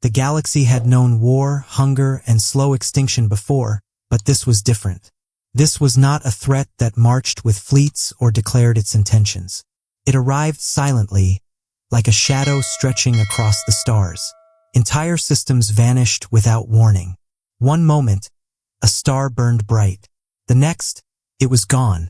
The galaxy had known war, hunger, and slow extinction before, but this was different. This was not a threat that marched with fleets or declared its intentions. It arrived silently, like a shadow stretching across the stars. Entire systems vanished without warning. One moment, a star burned bright. The next, it was gone,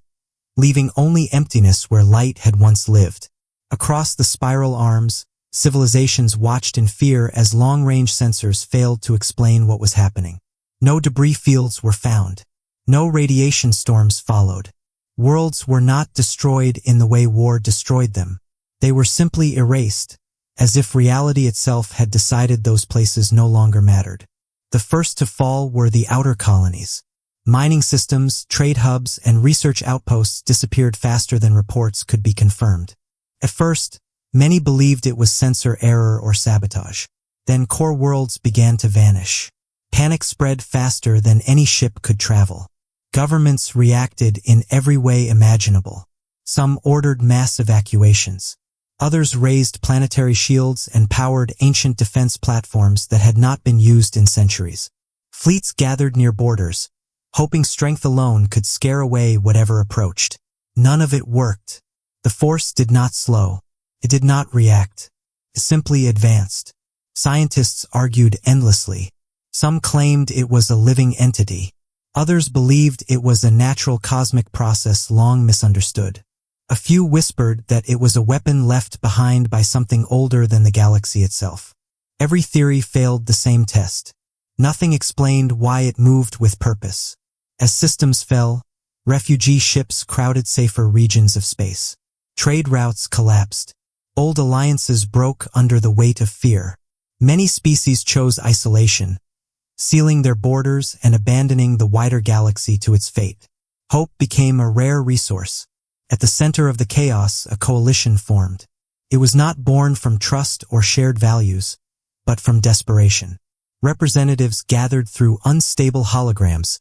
leaving only emptiness where light had once lived. Across the spiral arms, civilizations watched in fear as long-range sensors failed to explain what was happening. No debris fields were found. No radiation storms followed. Worlds were not destroyed in the way war destroyed them. They were simply erased, as if reality itself had decided those places no longer mattered. The first to fall were the outer colonies. Mining systems, trade hubs, and research outposts disappeared faster than reports could be confirmed. At first, many believed it was sensor error or sabotage. Then core worlds began to vanish. Panic spread faster than any ship could travel. Governments reacted in every way imaginable. Some ordered mass evacuations. Others raised planetary shields and powered ancient defense platforms that had not been used in centuries. Fleets gathered near borders, hoping strength alone could scare away whatever approached. None of it worked. The force did not slow. It did not react. It simply advanced. Scientists argued endlessly. Some claimed it was a living entity. Others believed it was a natural cosmic process long misunderstood. A few whispered that it was a weapon left behind by something older than the galaxy itself. Every theory failed the same test. Nothing explained why it moved with purpose. As systems fell, refugee ships crowded safer regions of space. Trade routes collapsed. Old alliances broke under the weight of fear. Many species chose isolation, sealing their borders and abandoning the wider galaxy to its fate. Hope became a rare resource. At the center of the chaos, a coalition formed. It was not born from trust or shared values, but from desperation. Representatives gathered through unstable holograms,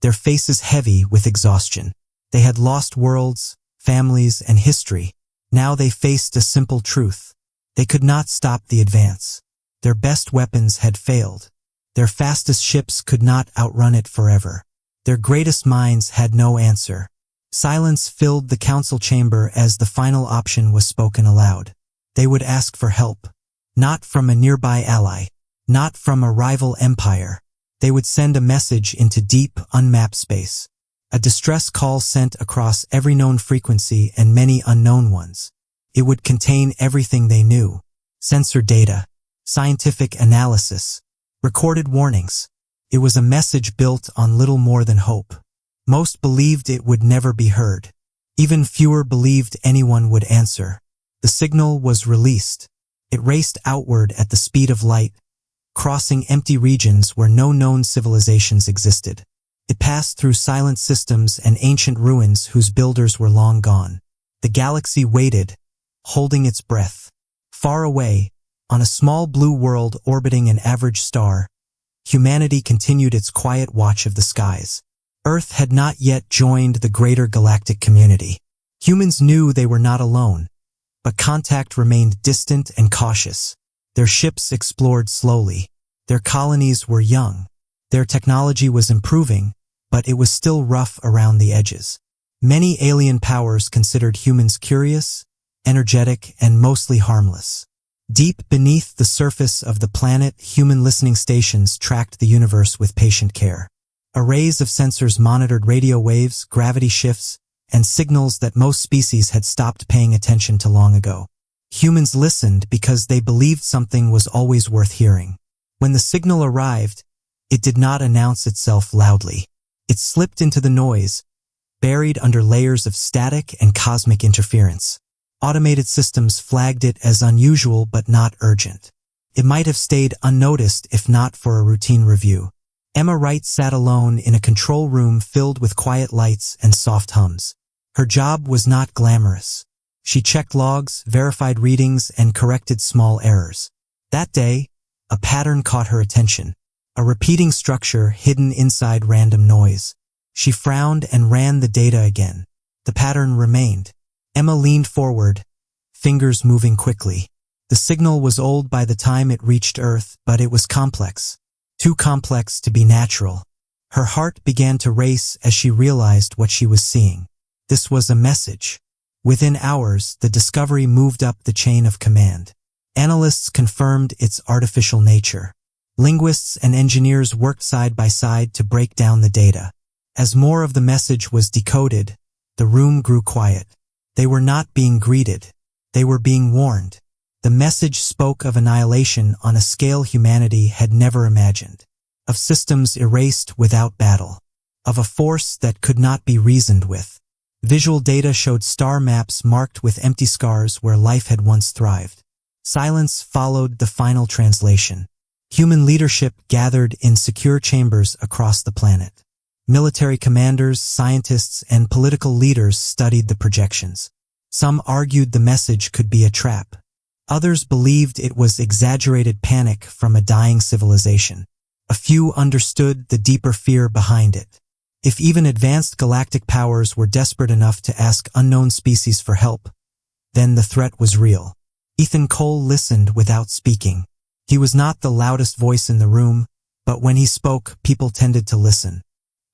their faces heavy with exhaustion. They had lost worlds, families, and history. Now they faced a simple truth. They could not stop the advance. Their best weapons had failed. Their fastest ships could not outrun it forever. Their greatest minds had no answer. Silence filled the council chamber as the final option was spoken aloud. They would ask for help. Not from a nearby ally. Not from a rival empire. They would send a message into deep, unmapped space. A distress call sent across every known frequency and many unknown ones. It would contain everything they knew. Sensor data. Scientific analysis. Recorded warnings. It was a message built on little more than hope. Most believed it would never be heard. Even fewer believed anyone would answer. The signal was released. It raced outward at the speed of light, crossing empty regions where no known civilizations existed. It passed through silent systems and ancient ruins whose builders were long gone. The galaxy waited, holding its breath. Far away, on a small blue world orbiting an average star, humanity continued its quiet watch of the skies. Earth had not yet joined the greater galactic community. Humans knew they were not alone, but contact remained distant and cautious. Their ships explored slowly. Their colonies were young. Their technology was improving, but it was still rough around the edges. Many alien powers considered humans curious, energetic, and mostly harmless. Deep beneath the surface of the planet, human listening stations tracked the universe with patient care. Arrays of sensors monitored radio waves, gravity shifts, and signals that most species had stopped paying attention to long ago. Humans listened because they believed something was always worth hearing. When the signal arrived, it did not announce itself loudly. It slipped into the noise, buried under layers of static and cosmic interference. Automated systems flagged it as unusual but not urgent. It might have stayed unnoticed if not for a routine review. Emma Wright sat alone in a control room filled with quiet lights and soft hums. Her job was not glamorous. She checked logs, verified readings, and corrected small errors. That day, a pattern caught her attention. A repeating structure hidden inside random noise. She frowned and ran the data again. The pattern remained. Emma leaned forward, fingers moving quickly. The signal was old by the time it reached Earth, but it was complex. Too complex to be natural. Her heart began to race as she realized what she was seeing. This was a message. Within hours, the discovery moved up the chain of command. Analysts confirmed its artificial nature. Linguists and engineers worked side by side to break down the data. As more of the message was decoded, the room grew quiet. They were not being greeted. They were being warned. The message spoke of annihilation on a scale humanity had never imagined. Of systems erased without battle. Of a force that could not be reasoned with. Visual data showed star maps marked with empty scars where life had once thrived. Silence followed the final translation. Human leadership gathered in secure chambers across the planet. Military commanders, scientists, and political leaders studied the projections. Some argued the message could be a trap. Others believed it was exaggerated panic from a dying civilization. A few understood the deeper fear behind it. If even advanced galactic powers were desperate enough to ask unknown species for help, then the threat was real. Ethan Cole listened without speaking. He was not the loudest voice in the room, but when he spoke, people tended to listen.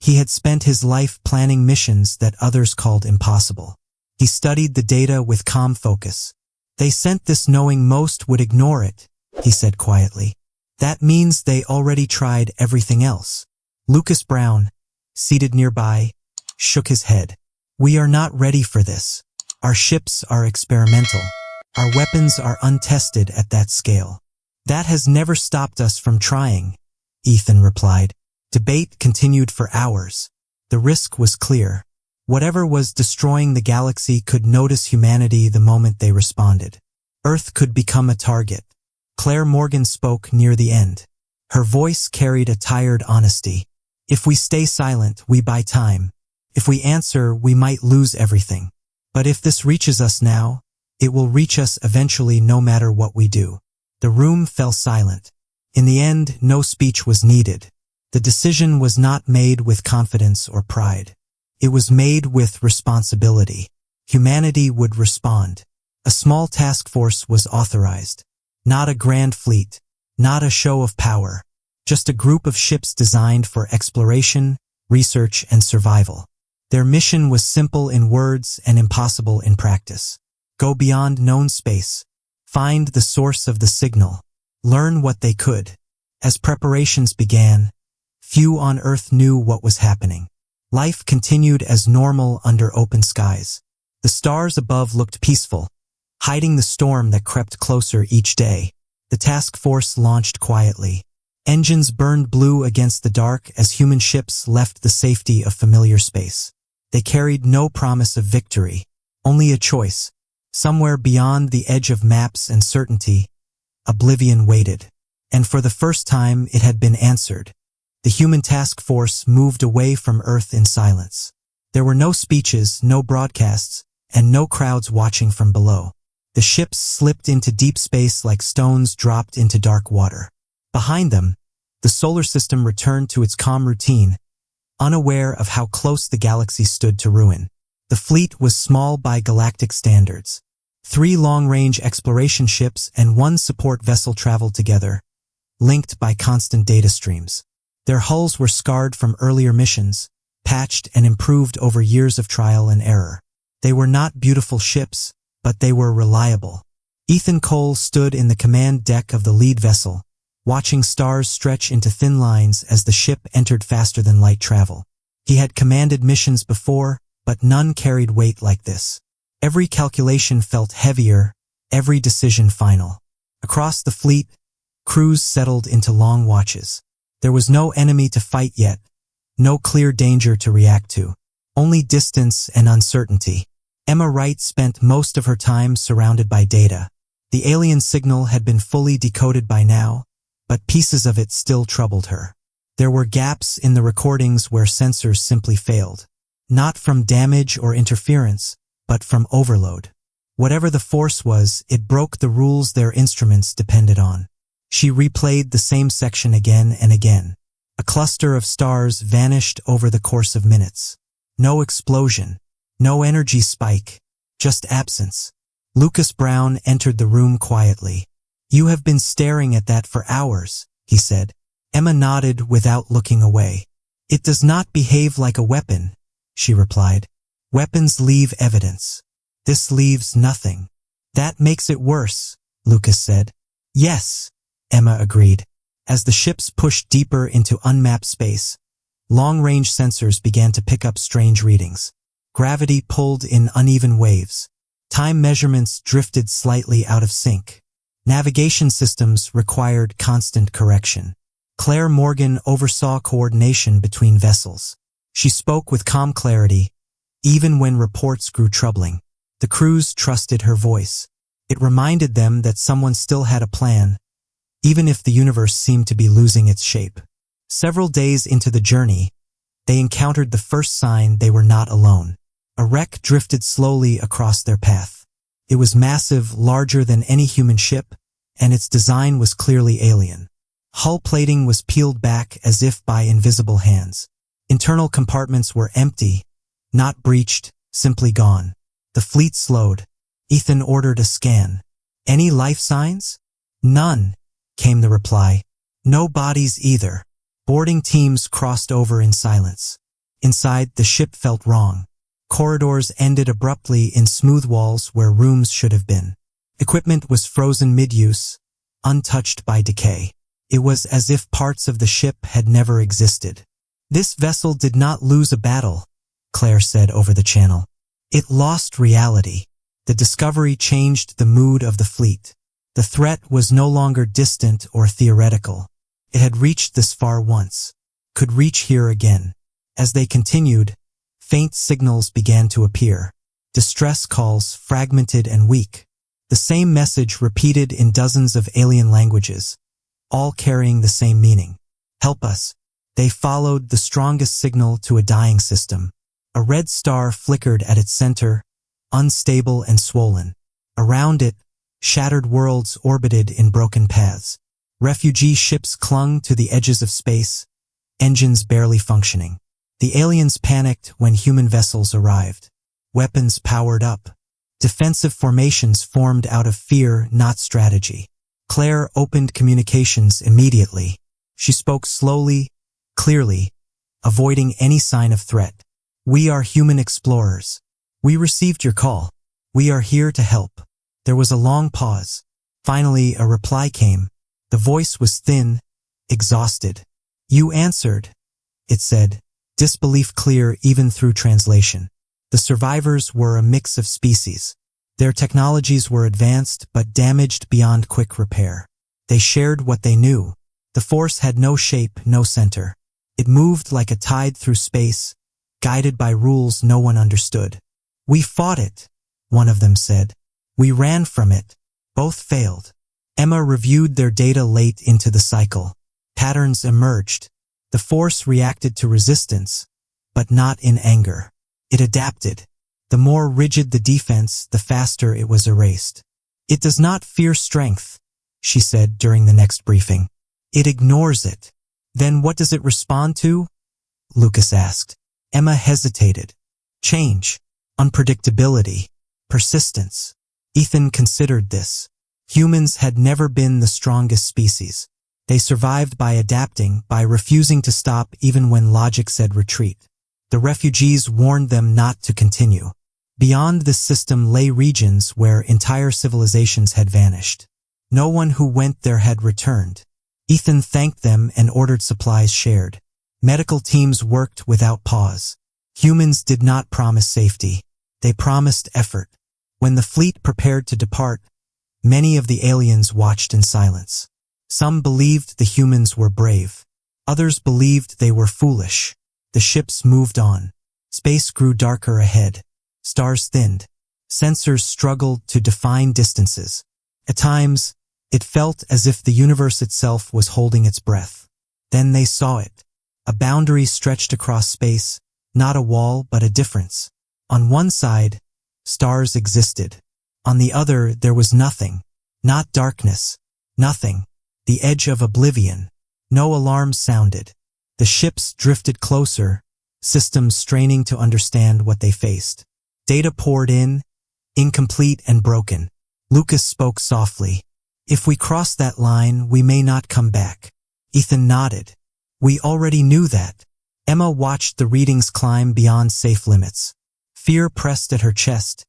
He had spent his life planning missions that others called impossible. He studied the data with calm focus. They sent this knowing most would ignore it, he said quietly. That means they already tried everything else. Lucas Brown, seated nearby, shook his head. We are not ready for this. Our ships are experimental. Our weapons are untested at that scale. That has never stopped us from trying, Ethan replied. Debate continued for hours. The risk was clear. Whatever was destroying the galaxy could notice humanity the moment they responded. Earth could become a target. Claire Morgan spoke near the end. Her voice carried a tired honesty. If we stay silent, we buy time. If we answer, we might lose everything. But if this reaches us now, it will reach us eventually no matter what we do. The room fell silent. In the end, no speech was needed. The decision was not made with confidence or pride. It was made with responsibility. Humanity would respond. A small task force was authorized. Not a grand fleet. Not a show of power. Just a group of ships designed for exploration, research, and survival. Their mission was simple in words and impossible in practice. Go beyond known space. Find the source of the signal. Learn what they could. As preparations began, few on Earth knew what was happening. Life continued as normal under open skies. The stars above looked peaceful, hiding the storm that crept closer each day. The task force launched quietly. Engines burned blue against the dark as human ships left the safety of familiar space. They carried no promise of victory, only a choice. Somewhere beyond the edge of maps and certainty, Oblivion waited. And for the first time, it had been answered. The human task force moved away from Earth in silence. There were no speeches, no broadcasts, and no crowds watching from below. The ships slipped into deep space like stones dropped into dark water. Behind them, the solar system returned to its calm routine, unaware of how close the galaxy stood to ruin. The fleet was small by galactic standards. 3 long-range exploration ships and 1 support vessel traveled together, linked by constant data streams. Their hulls were scarred from earlier missions, patched and improved over years of trial and error. They were not beautiful ships, but they were reliable. Ethan Cole stood in the command deck of the lead vessel, watching stars stretch into thin lines as the ship entered faster than light travel. He had commanded missions before, but none carried weight like this. Every calculation felt heavier, every decision final. Across the fleet, crews settled into long watches. There was no enemy to fight yet, no clear danger to react to, only distance and uncertainty. Emma Wright spent most of her time surrounded by data. The alien signal had been fully decoded by now, but pieces of it still troubled her. There were gaps in the recordings where sensors simply failed. Not from damage or interference, but from overload. Whatever the force was, it broke the rules their instruments depended on. She replayed the same section again and again. A cluster of stars vanished over the course of minutes. No explosion, no energy spike, just absence. Lucas Brown entered the room quietly. "You have been staring at that for hours," he said. Emma nodded without looking away. "It does not behave like a weapon," she replied. "Weapons leave evidence. This leaves nothing." "That makes it worse," Lucas said. "Yes," Emma agreed. As the ships pushed deeper into unmapped space, long-range sensors began to pick up strange readings. Gravity pulled in uneven waves. Time measurements drifted slightly out of sync. Navigation systems required constant correction. Claire Morgan oversaw coordination between vessels. She spoke with calm clarity, even when reports grew troubling. The crews trusted her voice. It reminded them that someone still had a plan, even if the universe seemed to be losing its shape. Several days into the journey, they encountered the first sign they were not alone. A wreck drifted slowly across their path. It was massive, larger than any human ship, and its design was clearly alien. Hull plating was peeled back as if by invisible hands. Internal compartments were empty, not breached, simply gone. The fleet slowed. Ethan ordered a scan. "Any life signs?" "None," came the reply. "No bodies either." Boarding teams crossed over in silence. Inside, the ship felt wrong. Corridors ended abruptly in smooth walls where rooms should have been. Equipment was frozen mid-use, untouched by decay. It was as if parts of the ship had never existed. "This vessel did not lose a battle," Claire said over the channel. "It lost reality." The discovery changed the mood of the fleet. The threat was no longer distant or theoretical. It had reached this far once, could reach here again. As they continued, faint signals began to appear. Distress calls, fragmented and weak. The same message repeated in dozens of alien languages, all carrying the same meaning. "Help us." They followed the strongest signal to a dying system. A red star flickered at its center, unstable and swollen. Around it, shattered worlds orbited in broken paths. Refugee ships clung to the edges of space, engines barely functioning. The aliens panicked when human vessels arrived. Weapons powered up. Defensive formations formed out of fear, not strategy. Claire opened communications immediately. She spoke slowly, clearly, avoiding any sign of threat. "We are human explorers. We received your call. We are here to help." There was a long pause. Finally, a reply came. The voice was thin, exhausted. "You answered," it said, disbelief clear even through translation. The survivors were a mix of species. Their technologies were advanced but damaged beyond quick repair. They shared what they knew. The force had no shape, no center. It moved like a tide through space, guided by rules no one understood. "We fought it," one of them said. "We ran from it." Both failed. Emma reviewed their data late into the cycle. Patterns emerged. The force reacted to resistance, but not in anger. It adapted. The more rigid the defense, the faster it was erased. "It does not fear strength," she said during the next briefing. "It ignores it." "Then what does it respond to?" Lucas asked. Emma hesitated. "Change, unpredictability, persistence." Ethan considered this. Humans had never been the strongest species. They survived by adapting, by refusing to stop even when logic said retreat. The refugees warned them not to continue. Beyond this system lay regions where entire civilizations had vanished. No one who went there had returned. Ethan thanked them and ordered supplies shared. Medical teams worked without pause. Humans did not promise safety. They promised effort. When the fleet prepared to depart, many of the aliens watched in silence. Some believed the humans were brave. Others believed they were foolish. The ships moved on. Space grew darker ahead. Stars thinned. Sensors struggled to define distances. At times, it felt as if the universe itself was holding its breath. Then they saw it. A boundary stretched across space, not a wall but a difference. On one side, stars existed. On the other, there was nothing. Not darkness. Nothing. The edge of oblivion. No alarms sounded. The ships drifted closer, systems straining to understand what they faced. Data poured in, incomplete and broken. Lucas spoke softly. If we cross that line, we may not come back. Ethan nodded. We already knew that. Emma watched the readings climb beyond safe limits. Fear pressed at her chest,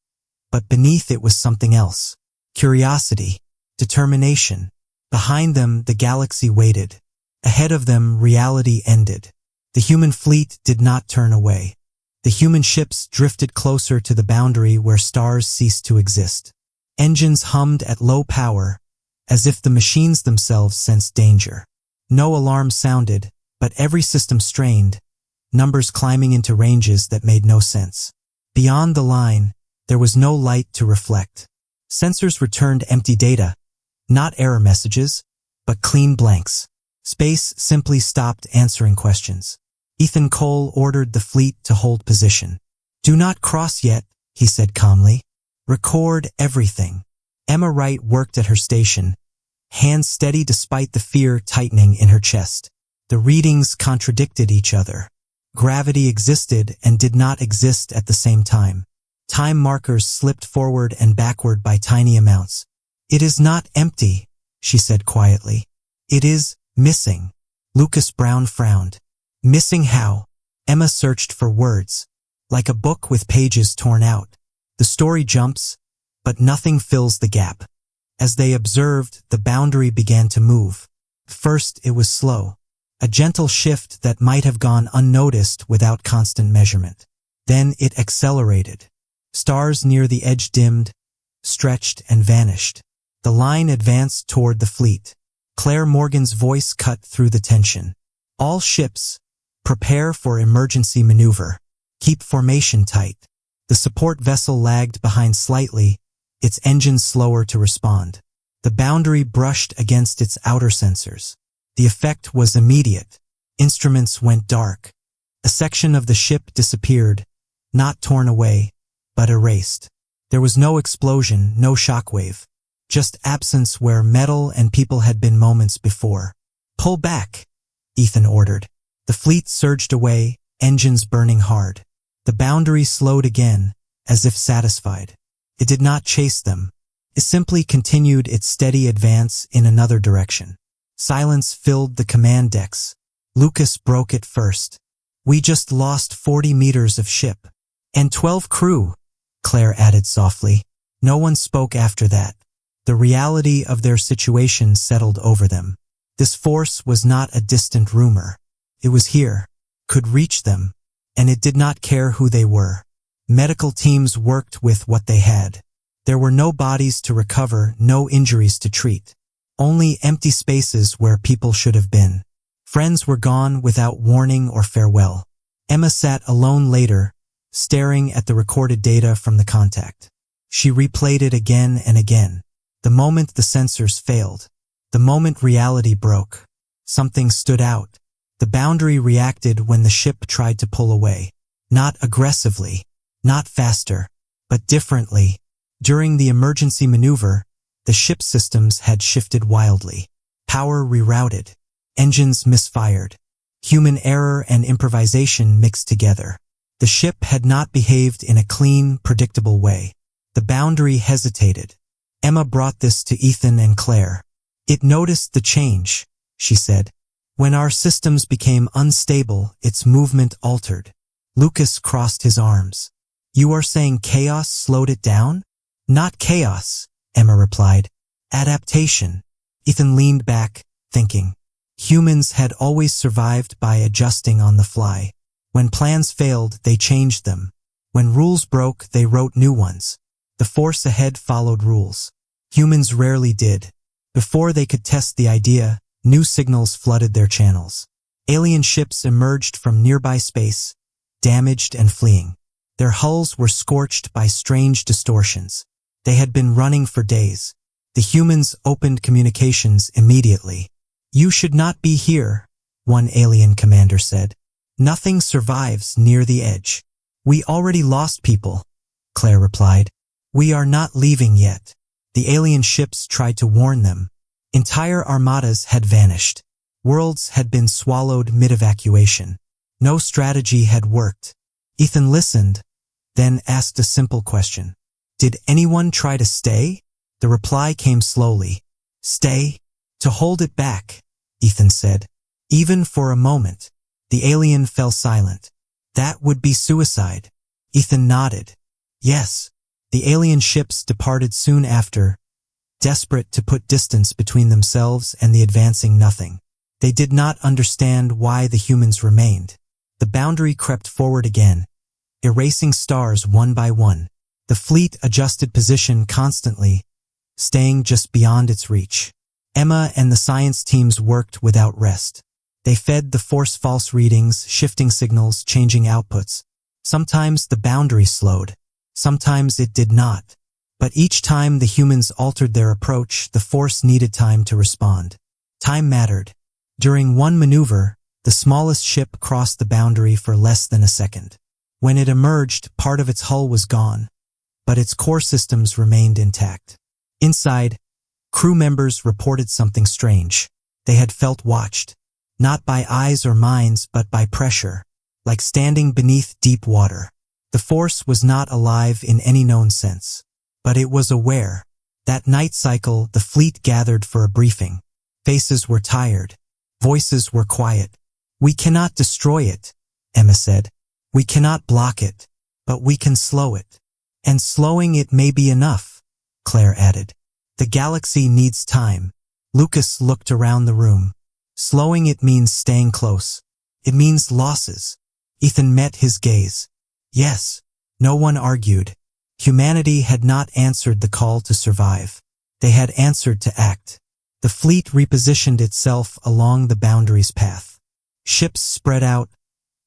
but beneath it was something else. Curiosity, determination. Behind them, the galaxy waited. Ahead of them, reality ended. The human fleet did not turn away. The human ships drifted closer to the boundary where stars ceased to exist. Engines hummed at low power, as if the machines themselves sensed danger. No alarm sounded, but every system strained, numbers climbing into ranges that made no sense. Beyond the line, there was no light to reflect. Sensors returned empty data, not error messages, but clean blanks. Space simply stopped answering questions. Ethan Cole ordered the fleet to hold position. Do not cross yet, he said calmly. Record everything. Emma Wright worked at her station, hands steady despite the fear tightening in her chest. The readings contradicted each other. Gravity existed and did not exist at the same time. Time markers slipped forward and backward by tiny amounts. It is not empty, she said quietly. It is missing. Lucas Brown frowned. Missing how? Emma searched for words. Like a book with pages torn out. The story jumps, but nothing fills the gap. As they observed, the boundary began to move. First, it was slow. A gentle shift that might have gone unnoticed without constant measurement. Then it accelerated. Stars near the edge dimmed, stretched, and vanished. The line advanced toward the fleet. Claire Morgan's voice cut through the tension. All ships, prepare for emergency maneuver. Keep formation tight. The support vessel lagged behind slightly, its engines slower to respond. The boundary brushed against its outer sensors. The effect was immediate. Instruments went dark. A section of the ship disappeared, not torn away, but erased. There was no explosion, no shockwave. Just absence where metal and people had been moments before. Pull back, Ethan ordered. The fleet surged away, engines burning hard. The boundary slowed again, as if satisfied. It did not chase them. It simply continued its steady advance in another direction. Silence filled the command decks. Lucas broke it first. We just lost 40 meters of ship. And 12 crew, Claire added softly. No one spoke after that. The reality of their situation settled over them. This force was not a distant rumor. It was here, could reach them, and it did not care who they were. Medical teams worked with what they had. There were no bodies to recover, no injuries to treat. Only empty spaces where people should have been. Friends were gone without warning or farewell. Emma sat alone later, staring at the recorded data from the contact. She replayed it again and again. The moment the sensors failed. The moment reality broke. Something stood out. The boundary reacted when the ship tried to pull away. Not aggressively, not faster, but differently. During the emergency maneuver, the ship systems had shifted wildly. Power rerouted. Engines misfired. Human error and improvisation mixed together. The ship had not behaved in a clean, predictable way. The boundary hesitated. Emma brought this to Ethan and Claire. It noticed the change, she said. When our systems became unstable, its movement altered. Lucas crossed his arms. You are saying chaos slowed it down? Not chaos, Emma replied. Adaptation. Ethan leaned back, thinking. Humans had always survived by adjusting on the fly. When plans failed, they changed them. When rules broke, they wrote new ones. The force ahead followed rules. Humans rarely did. Before they could test the idea, new signals flooded their channels. Alien ships emerged from nearby space, damaged and fleeing. Their hulls were scorched by strange distortions. They had been running for days. The humans opened communications immediately. You should not be here, one alien commander said. Nothing survives near the edge. We already lost people, Claire replied. We are not leaving yet. The alien ships tried to warn them. Entire armadas had vanished. Worlds had been swallowed mid-evacuation. No strategy had worked. Ethan listened, then asked a simple question. Did anyone try to stay? The reply came slowly. Stay? To hold it back, Ethan said. Even for a moment. The alien fell silent. That would be suicide. Ethan nodded. Yes. The alien ships departed soon after, desperate to put distance between themselves and the advancing nothing. They did not understand why the humans remained. The boundary crept forward again, erasing stars one by one. The fleet adjusted position constantly, staying just beyond its reach. Emma and the science teams worked without rest. They fed the force false readings, shifting signals, changing outputs. Sometimes the boundary slowed. Sometimes it did not. But each time the humans altered their approach, the force needed time to respond. Time mattered. During one maneuver, the smallest ship crossed the boundary for less than a second. When it emerged, part of its hull was gone, but its core systems remained intact. Inside, crew members reported something strange. They had felt watched, not by eyes or minds, but by pressure, like standing beneath deep water. The force was not alive in any known sense, but it was aware. That night cycle, the fleet gathered for a briefing. Faces were tired. Voices were quiet. We cannot destroy it, Emma said. We cannot block it, but we can slow it. And slowing it may be enough, Claire added. The galaxy needs time. Lucas looked around the room. Slowing it means staying close. It means losses. Ethan met his gaze. Yes, no one argued. Humanity had not answered the call to survive. They had answered to act. The fleet repositioned itself along the boundary's path. Ships spread out,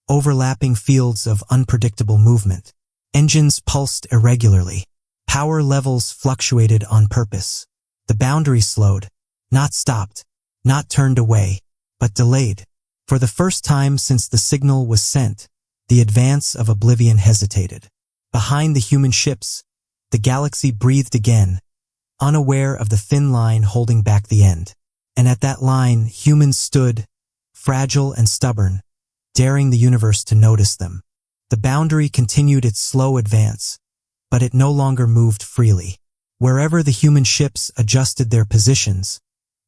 overlapping fields of unpredictable movement. Engines pulsed irregularly. Power levels fluctuated on purpose. The boundary slowed, not stopped, not turned away, but delayed. For the first time since the signal was sent, the advance of Oblivion hesitated. Behind the human ships, the galaxy breathed again, unaware of the thin line holding back the end. And at that line, humans stood, fragile and stubborn, daring the universe to notice them. The boundary continued its slow advance, but it no longer moved freely. Wherever the human ships adjusted their positions,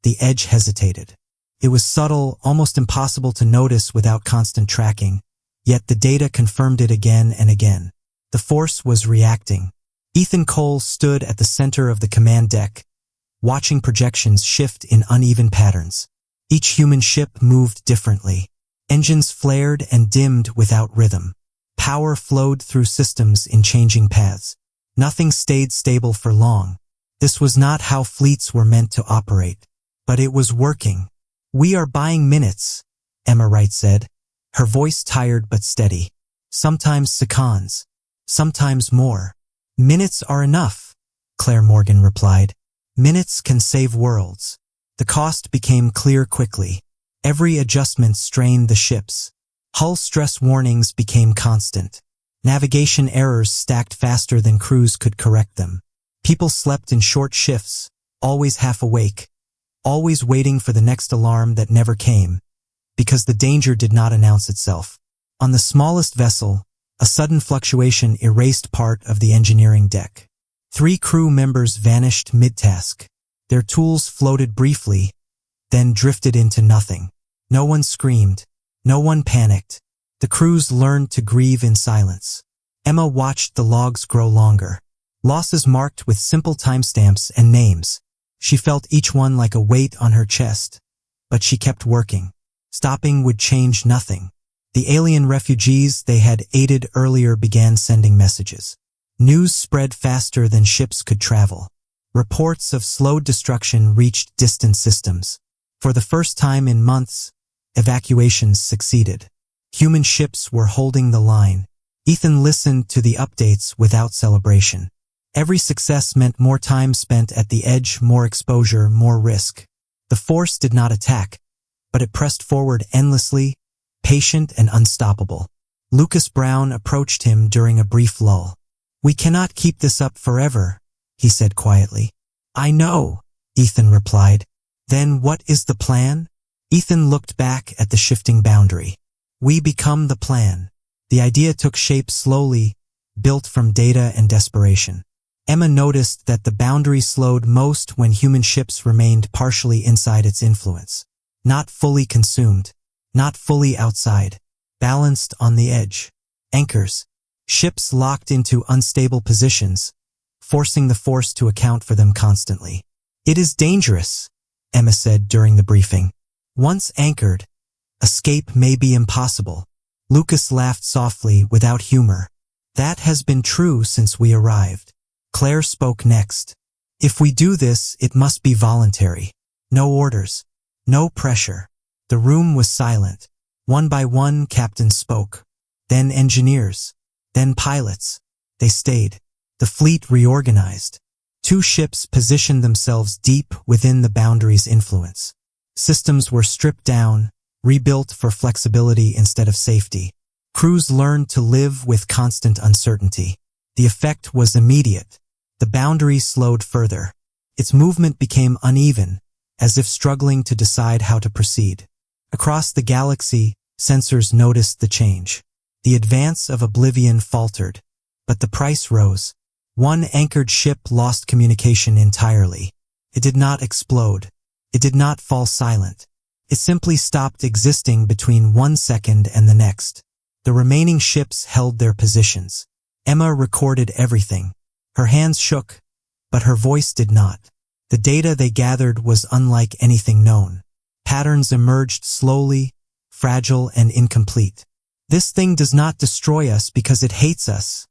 the edge hesitated. It was subtle, almost impossible to notice without constant tracking, yet the data confirmed it again and again. The force was reacting. Ethan Cole stood at the center of the command deck, watching projections shift in uneven patterns. Each human ship moved differently. Engines flared and dimmed without rhythm. Power flowed through systems in changing paths. Nothing stayed stable for long. This was not how fleets were meant to operate. But it was working. We are buying minutes, Emma Wright said, her voice tired but steady. Sometimes seconds, sometimes more. Minutes are enough, Claire Morgan replied. Minutes can save worlds. The cost became clear quickly. Every adjustment strained the ships. Hull stress warnings became constant. Navigation errors stacked faster than crews could correct them. People slept in short shifts, always half awake, always waiting for the next alarm that never came, because the danger did not announce itself. On the smallest vessel, a sudden fluctuation erased part of the engineering deck. 3 crew members vanished mid-task. Their tools floated briefly, then drifted into nothing. No one screamed. No one panicked. The crews learned to grieve in silence. Emma watched the logs grow longer. Losses marked with simple timestamps and names. She felt each one like a weight on her chest. But she kept working. Stopping would change nothing. The alien refugees they had aided earlier began sending messages. News spread faster than ships could travel. Reports of slow destruction reached distant systems. For the first time in months, evacuations succeeded. Human ships were holding the line. Ethan listened to the updates without celebration. Every success meant more time spent at the edge, more exposure, more risk. The force did not attack, but it pressed forward endlessly, patient and unstoppable. Lucas Brown approached him during a brief lull. We cannot keep this up forever, he said quietly. I know, Ethan replied. Then what is the plan? Ethan looked back at the shifting boundary. We become the plan. The idea took shape slowly, built from data and desperation. Emma noticed that the boundary slowed most when human ships remained partially inside its influence. Not fully consumed, not fully outside, balanced on the edge. Anchors. Ships locked into unstable positions, forcing the force to account for them constantly. It is dangerous, Emma said during the briefing. Once anchored, escape may be impossible. Lucas laughed softly without humor. That has been true since we arrived. Claire spoke next. If we do this, it must be voluntary. No orders. No pressure. The room was silent. One by one, captains spoke. Then engineers. Then pilots. They stayed. The fleet reorganized. 2 ships positioned themselves deep within the boundary's influence. Systems were stripped down, rebuilt for flexibility instead of safety. Crews learned to live with constant uncertainty. The effect was immediate. The boundary slowed further. Its movement became uneven, as if struggling to decide how to proceed. Across the galaxy, sensors noticed the change. The advance of Oblivion faltered, but the price rose. One anchored ship lost communication entirely. It did not explode. It did not fall silent. It simply stopped existing between 1 second and the next. The remaining ships held their positions. Emma recorded everything. Her hands shook, but her voice did not. The data they gathered was unlike anything known. Patterns emerged slowly, fragile and incomplete. This thing does not destroy us because it hates us,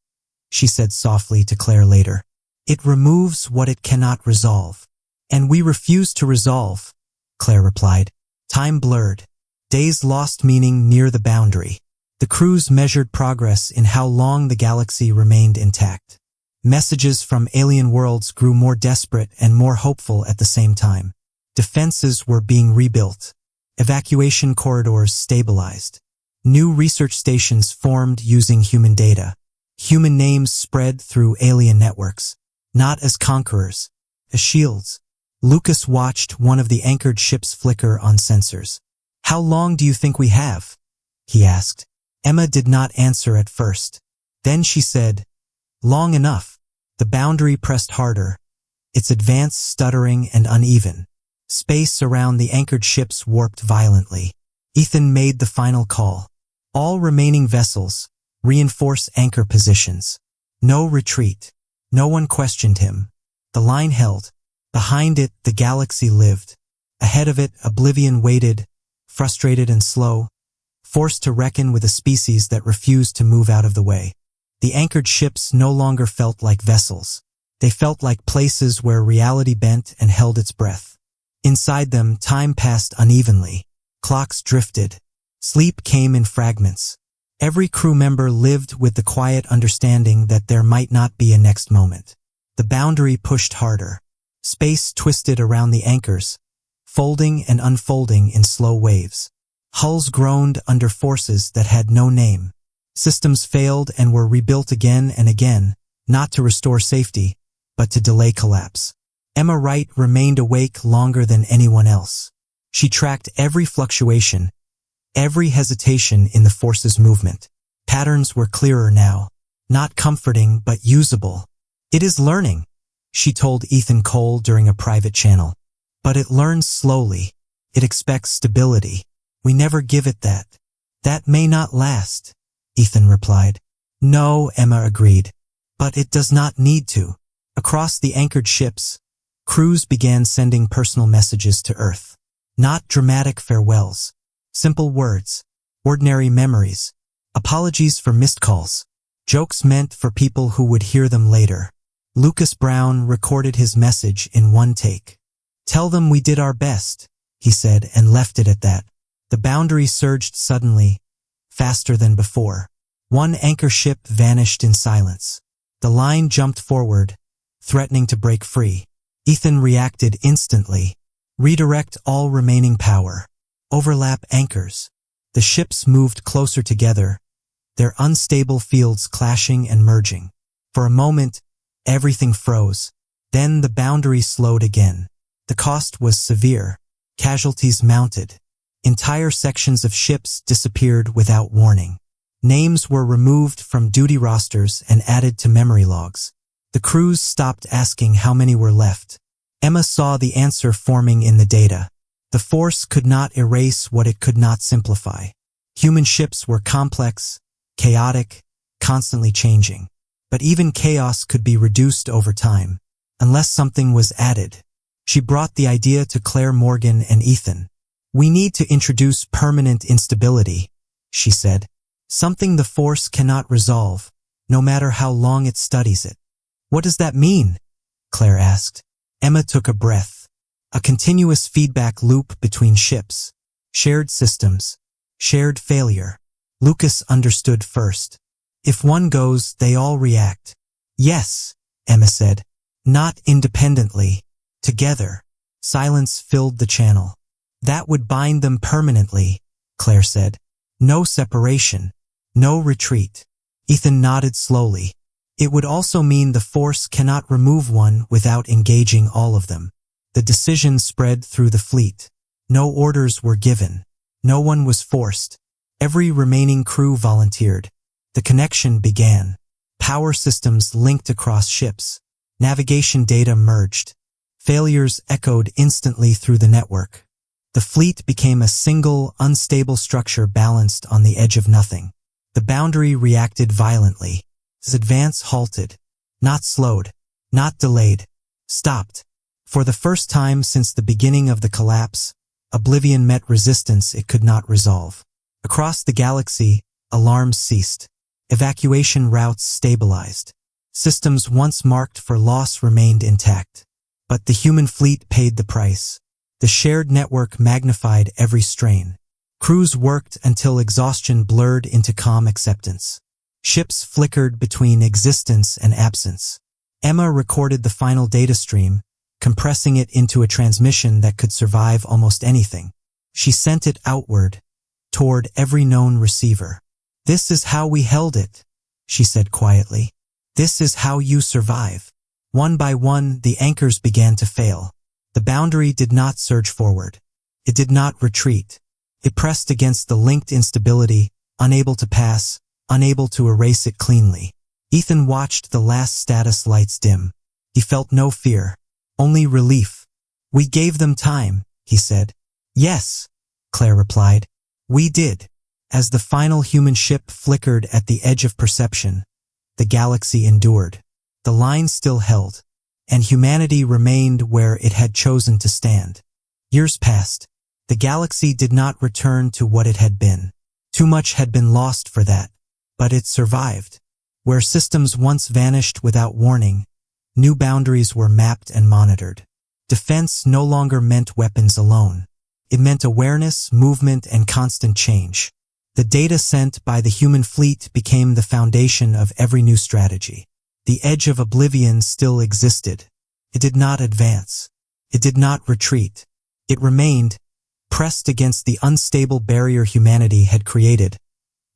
she said softly to Claire later. It removes what it cannot resolve. And we refuse to resolve, Claire replied. Time blurred. Days lost meaning near the boundary. The crews measured progress in how long the galaxy remained intact. Messages from alien worlds grew more desperate and more hopeful at the same time. Defenses were being rebuilt. Evacuation corridors stabilized. New research stations formed using human data. Human names spread through alien networks, not as conquerors, as shields. Lucas watched one of the anchored ships flicker on sensors. How long do you think we have? He asked. Emma did not answer at first. Then she said, long enough. The boundary pressed harder, its advance stuttering and uneven. Space around the anchored ships warped violently. Ethan made the final call. All remaining vessels, reinforce anchor positions. No retreat. No one questioned him. The line held. Behind it, the galaxy lived. Ahead of it, Oblivion waited, frustrated and slow, forced to reckon with a species that refused to move out of the way. The anchored ships no longer felt like vessels. They felt like places where reality bent and held its breath. Inside them, time passed unevenly. Clocks drifted. Sleep came in fragments. Every crew member lived with the quiet understanding that there might not be a next moment. The boundary pushed harder. Space twisted around the anchors, folding and unfolding in slow waves. Hulls groaned under forces that had no name. Systems failed and were rebuilt again and again, not to restore safety, but to delay collapse. Emma Wright remained awake longer than anyone else. She tracked every fluctuation, every hesitation in the force's movement. Patterns were clearer now, not comforting but usable. It is learning, she told Ethan Cole during a private channel. But it learns slowly. It expects stability. We never give it that. That may not last, Ethan replied. No, Emma agreed. But it does not need to. Across the anchored ships, crews began sending personal messages to Earth. Not dramatic farewells. Simple words. Ordinary memories. Apologies for missed calls. Jokes meant for people who would hear them later. Lucas Brown recorded his message in one take. Tell them we did our best, he said, and left it at that. The boundary surged suddenly, faster than before. One anchor ship vanished in silence. The line jumped forward, threatening to break free. Ethan reacted instantly. Redirect all remaining power. Overlap anchors. The ships moved closer together, their unstable fields clashing and merging. For a moment, everything froze. Then the boundary slowed again. The cost was severe. Casualties mounted. Entire sections of ships disappeared without warning. Names were removed from duty rosters and added to memory logs. The crews stopped asking how many were left. Emma saw the answer forming in the data. The Force could not erase what it could not simplify. Human ships were complex, chaotic, constantly changing. But even chaos could be reduced over time, unless something was added. She brought the idea to Claire Morgan and Ethan. "We need to introduce permanent instability," she said. "Something the Force cannot resolve, no matter how long it studies it." "What does that mean?" Claire asked. Emma took a breath. "A continuous feedback loop between ships. Shared systems. Shared failure." Lucas understood first. "If one goes, they all react." "Yes," Emma said. "Not independently. Together." Silence filled the channel. "That would bind them permanently," Claire said. "No separation. No retreat." Ethan nodded slowly. "It would also mean the Force cannot remove one without engaging all of them." The decision spread through the fleet. No orders were given. No one was forced. Every remaining crew volunteered. The connection began. Power systems linked across ships. Navigation data merged. Failures echoed instantly through the network. The fleet became a single, unstable structure balanced on the edge of nothing. The boundary reacted violently. Its advance halted. Not slowed. Not delayed. Stopped. For the first time since the beginning of the collapse, Oblivion met resistance it could not resolve. Across the galaxy, alarms ceased. Evacuation routes stabilized. Systems once marked for loss remained intact. But the human fleet paid the price. The shared network magnified every strain. Crews worked until exhaustion blurred into calm acceptance. Ships flickered between existence and absence. Emma recorded the final data stream, compressing it into a transmission that could survive almost anything. She sent it outward, toward every known receiver. "This is how we held it," she said quietly. "This is how you survive." One by one, the anchors began to fail. The boundary did not surge forward. It did not retreat. It pressed against the linked instability, unable to pass, unable to erase it cleanly. Ethan watched the last status lights dim. He felt no fear, only relief. "We gave them time," he said. "Yes," Claire replied. "We did." As the final human ship flickered at the edge of perception, the galaxy endured. The line still held, and humanity remained where it had chosen to stand. Years passed. The galaxy did not return to what it had been. Too much had been lost for that. But it survived. Where systems once vanished without warning, new boundaries were mapped and monitored. Defense no longer meant weapons alone. It meant awareness, movement, and constant change. The data sent by the human fleet became the foundation of every new strategy. The edge of Oblivion still existed. It did not advance. It did not retreat. It remained, pressed against the unstable barrier humanity had created,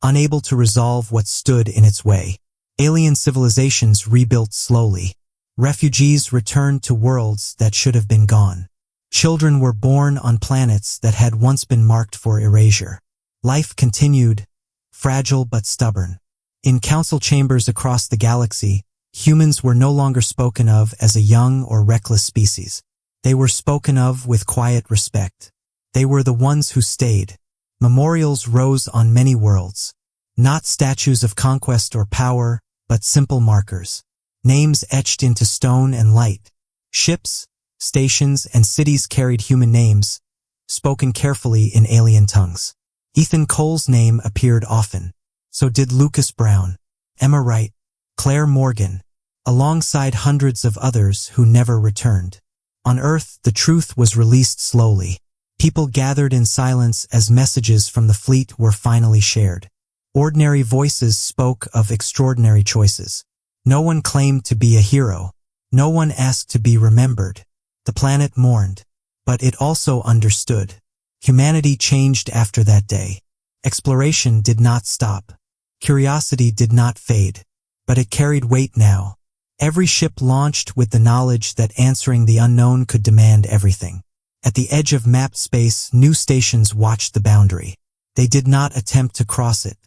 unable to resolve what stood in its way. Alien civilizations rebuilt slowly. Refugees returned to worlds that should have been gone. Children were born on planets that had once been marked for erasure. Life continued, fragile but stubborn. In council chambers across the galaxy, humans were no longer spoken of as a young or reckless species. They were spoken of with quiet respect. They were the ones who stayed. Memorials rose on many worlds. Not statues of conquest or power, but simple markers. Names etched into stone and light. Ships, stations, and cities carried human names, spoken carefully in alien tongues. Ethan Cole's name appeared often. So did Lucas Brown, Emma Wright, Claire Morgan, alongside hundreds of others who never returned. On Earth, the truth was released slowly. People gathered in silence as messages from the fleet were finally shared. Ordinary voices spoke of extraordinary choices. No one claimed to be a hero. No one asked to be remembered. The planet mourned, but it also understood. Humanity changed after that day. Exploration did not stop. Curiosity did not fade, but it carried weight now. Every ship launched with the knowledge that answering the unknown could demand everything. At the edge of mapped space, new stations watched the boundary. They did not attempt to cross it.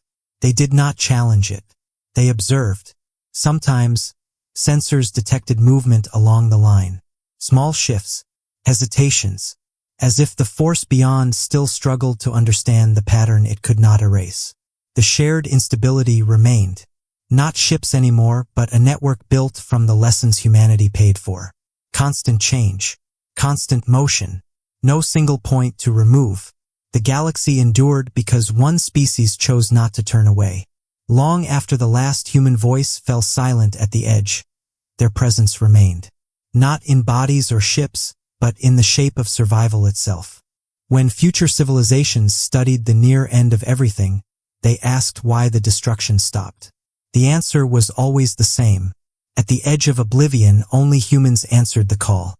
They did not challenge it. They observed. Sometimes, Sensors detected movement along the line. Small shifts, hesitations, as if the force beyond still struggled to understand the pattern it could not erase. The shared instability remained. Not ships anymore, but a network built from the lessons humanity paid for. Constant change. Constant motion. No single point to remove. The galaxy endured because one species chose not to turn away. Long after the last human voice fell silent at the edge, their presence remained. Not in bodies or ships, but in the shape of survival itself. When future civilizations studied the near end of everything, they asked why the destruction stopped. The answer was always the same. At the edge of oblivion, only humans answered the call.